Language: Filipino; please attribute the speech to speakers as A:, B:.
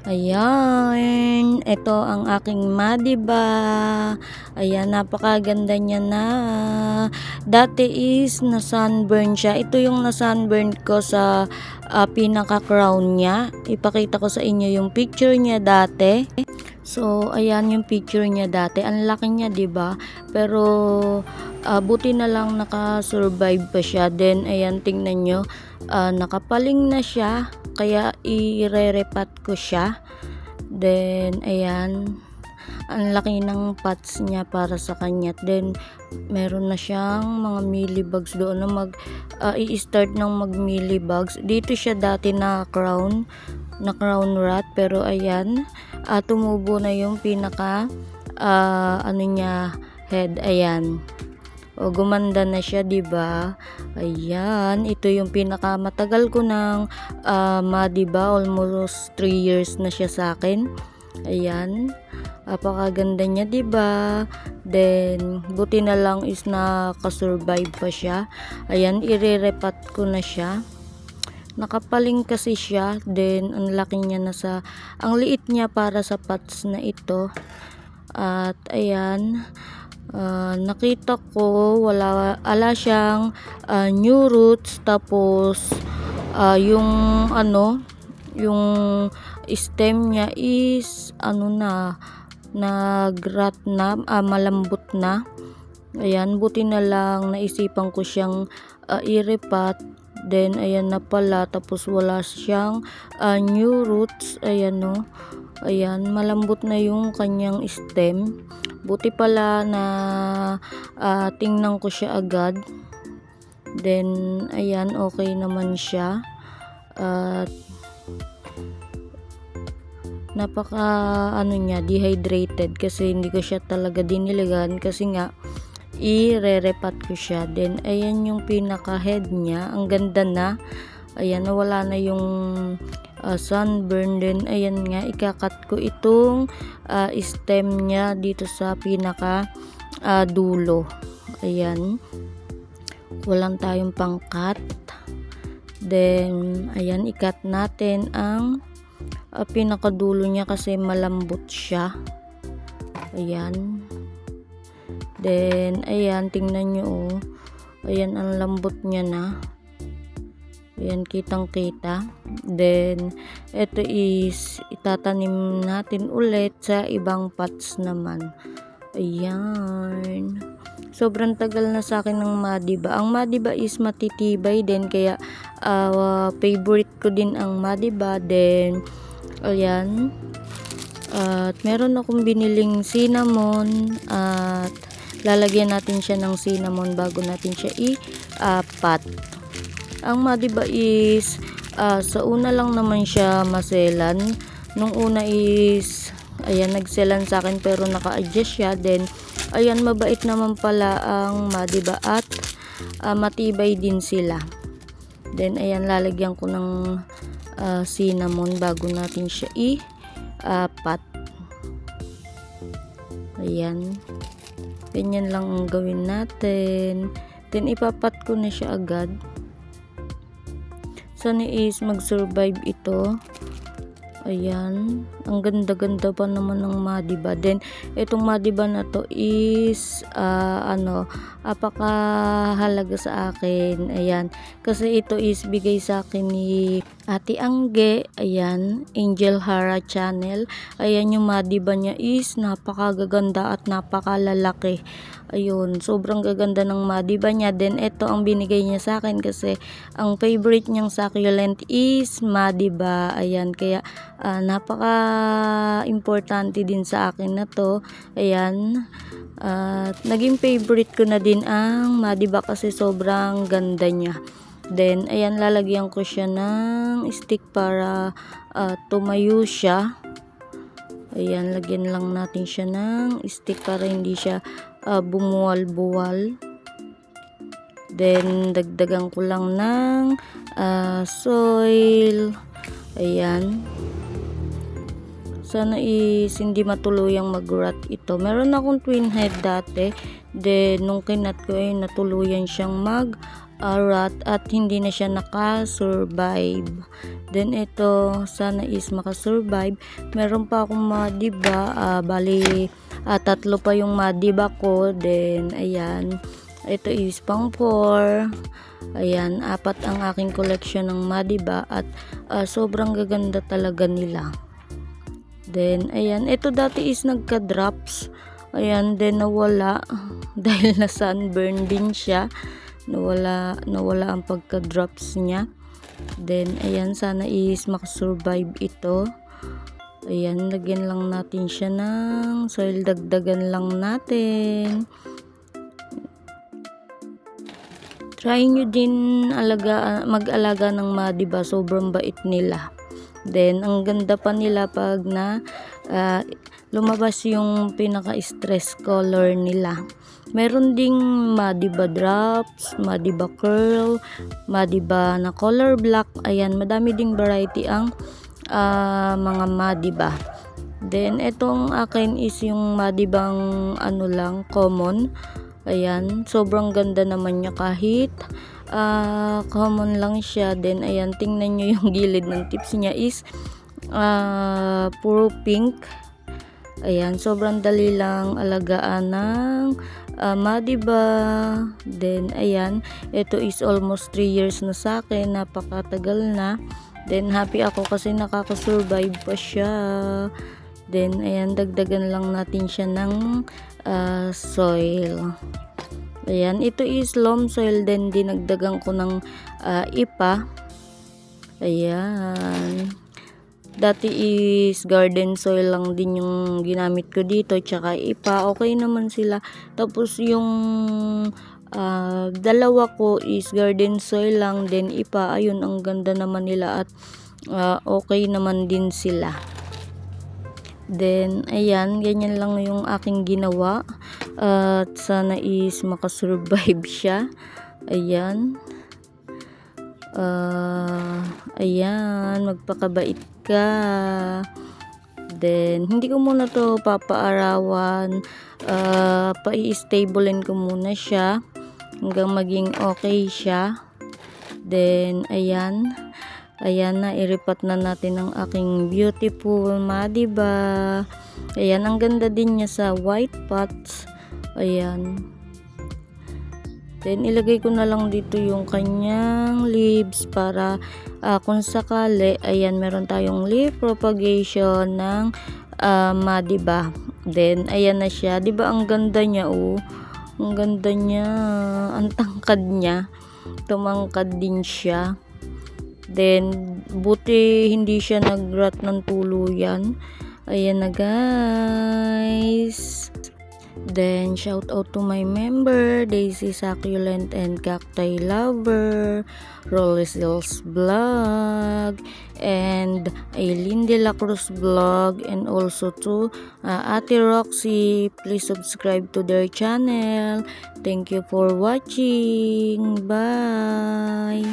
A: Ayan, ito ang aking Madiba. Ayan, napakaganda niya na. Dati is na sunburn siya. Ito yung na sunburn ko sa pinaka crown niya. Ipakita ko sa inyo yung picture niya dati. So, ayan yung picture niya dati. Ang laki niya, 'di ba? Pero buti na lang naka-survive pa siya. Then ayan, tingnan nyo, nakapaling na siya. Kaya ire-repat ko siya. Then ayan, ang laki ng pots niya para sa kanya. Then meron na siyang mga millibugs doon na i-start ng mag-millibugs. Dito siya dati na crown rat, pero ayan, tumubo na yung pinaka ano niya, head. Ayan, o gumanda na siya, 'di ba? Ayan, ito yung pinakamatagal ko ng Madiba, almost 3 years na siya sa akin. Ayan, napakaganda niya, 'di ba? Then buti na lang is naka-survive pa siya. Ayan, ire-repat ko na siya. Nakapaling kasi siya. Then ang laki niya ang liit niya para sa pots na ito. At ayan, nakita ko wala siyang new roots. Tapos yung yung stem niya is nag-rot na, malambot na. Ayan, buti na lang naisipan ko siyang i-repat. Then ayan na pala, tapos wala siyang new roots. Ayan, no. Ayan, malambot na yung kanyang stem. Buti pala na tingnan ko siya agad. Then ayan, okay naman siya. At napaka niya, dehydrated kasi hindi ko siya talaga diniligan kasi nga i-rerepat ko siya. Then ayan yung pinaka head niya, ang ganda na. Ayan, nawala na yung sunburn. Then ayan nga, ikakat ko itong stem niya dito sa pinaka dulo. Ayan, walang tayong pangkat. Then ayan, ikat natin ang pinakadulo niya kasi malambot siya. Ayan. Then ayan, tingnan nyo, ayan, ang lambot niya na. Ayan, kitang kita. Then ito is itatanim natin ulit sa ibang pots naman. Ayan, sobrang tagal na sa akin ng Madiba. Ang Madiba is matitibay din, kaya favorite ko din ang Madiba. Then ayan, at meron akong biniling cinnamon, at lalagyan natin siya ng cinnamon bago natin siya i-pot. Ang Madiba is sa una lang naman siya maselan. Nung una is ayan, nagselan sa akin pero naka-adjust siya. Then ayan, mabait naman pala ang Madiba at matibay din sila. Then ayan, lalagyan ko ng cinnamon bago natin siya i-pot. Ayan, ganyan lang ang gawin natin. Then ipapat ko na siya agad. Sana is mag-survive ito. Ayan, ang ganda-ganda pa naman ng Madiba. Then itong Madiba na to is apakahalaga sa akin. Ayan, kasi ito is bigay sa akin ni Ate Angge. Ayan, Angel Hara Channel. Ayan, yung Madiba niya is napakagaganda at napakalalaki. Ayun, sobrang gaganda ng Madiba niya. Then ito ang binigay niya sa akin kasi ang favorite niyang succulent is Madiba. Ayan, kaya napaka importante din sa akin na to. Ayan, naging favorite ko na din ang Madiba kasi sobrang ganda niya. Then ayan, lalagyan ko siya ng stick para tumayo siya. Ayan, lagyan lang natin siya ng stick para hindi siya bumuwal-buwal. Then dagdagan ko lang ng soil. Ayan, sana is hindi matuluyang mag-rot ito. Meron akong twin head dati, then nung kinat ko ay natuluyan siyang mag-rot at hindi na siya nakasurvive. Then ito sana is makasurvive. Meron pa akong madiba, bali tatlo pa yung madiba ko. Then ayan, ito is pang 4. Ayan, 4 ang aking collection ng madiba at sobrang gaganda talaga nila. Then ayan, ito dati is nagka-drops. Ayan, then nawala dahil na sunburn din siya. Nawala ang pagka-drops niya. Then ayan, sana is makasurvive ito. Ayan, lagyan lang natin siya ng soil, dagdagan lang natin. Try nyo din mag-alaga ng madiba, sobrang bait nila. Then ang ganda pa nila pag na lumabas yung pinaka-stress color nila. Meron ding madiba drops, madiba curl, madiba na color black. Ayan, madami ding variety ang mga madiba. Then itong akin is yung madibang lang, common. Ayan, sobrang ganda naman niya kahit common lang siya. Then ayan, tingnan nyo yung gilid ng tips niya is puro pink. Ayan, sobrang dali lang alagaan ng madiba. Then ayan, ito is almost 3 years na sa akin, napakatagal na. Then happy ako kasi nakaka-survive pa siya. Then ayan, dagdagan lang natin siya ng soil. Ayan, ito is loam soil, then dinagdagan ko ng ipa. Ayan, dati is garden soil lang din yung ginamit ko dito, tsaka ipa, okay naman sila. Tapos yung dalawa ko is garden soil lang, then ipa, ayun, ang ganda naman nila at okay naman din sila. Then ayan, ganyan lang yung aking ginawa at sana is makasurvive siya. Ayan, ayan, magpakabait ka. Then hindi ko muna to papaarawan, pa-i-stablein ko muna siya hanggang maging okay siya. Then ayan, na iripat na natin ang aking beautiful madiba. Ayan, ang ganda din niya sa white pots. Ayan, then ilagay ko na lang dito yung kanyang leaves para kung sakali, ayan, meron tayong leaf propagation ng madiba. Then ayan na siya, di ba ang ganda niya, oh, ang ganda niya, ang tangkad niya, tumangkad din siya. Then buti hindi siya nag-rot ng tuluyan. Ayan na guys. Then shout out to my member Daisy Succulent and Cacti Lover, Rolly Sills Vlog, and Aileen De La Cruz Vlog, and also to Ate Roxy. Please subscribe to their channel. Thank you for watching. Bye.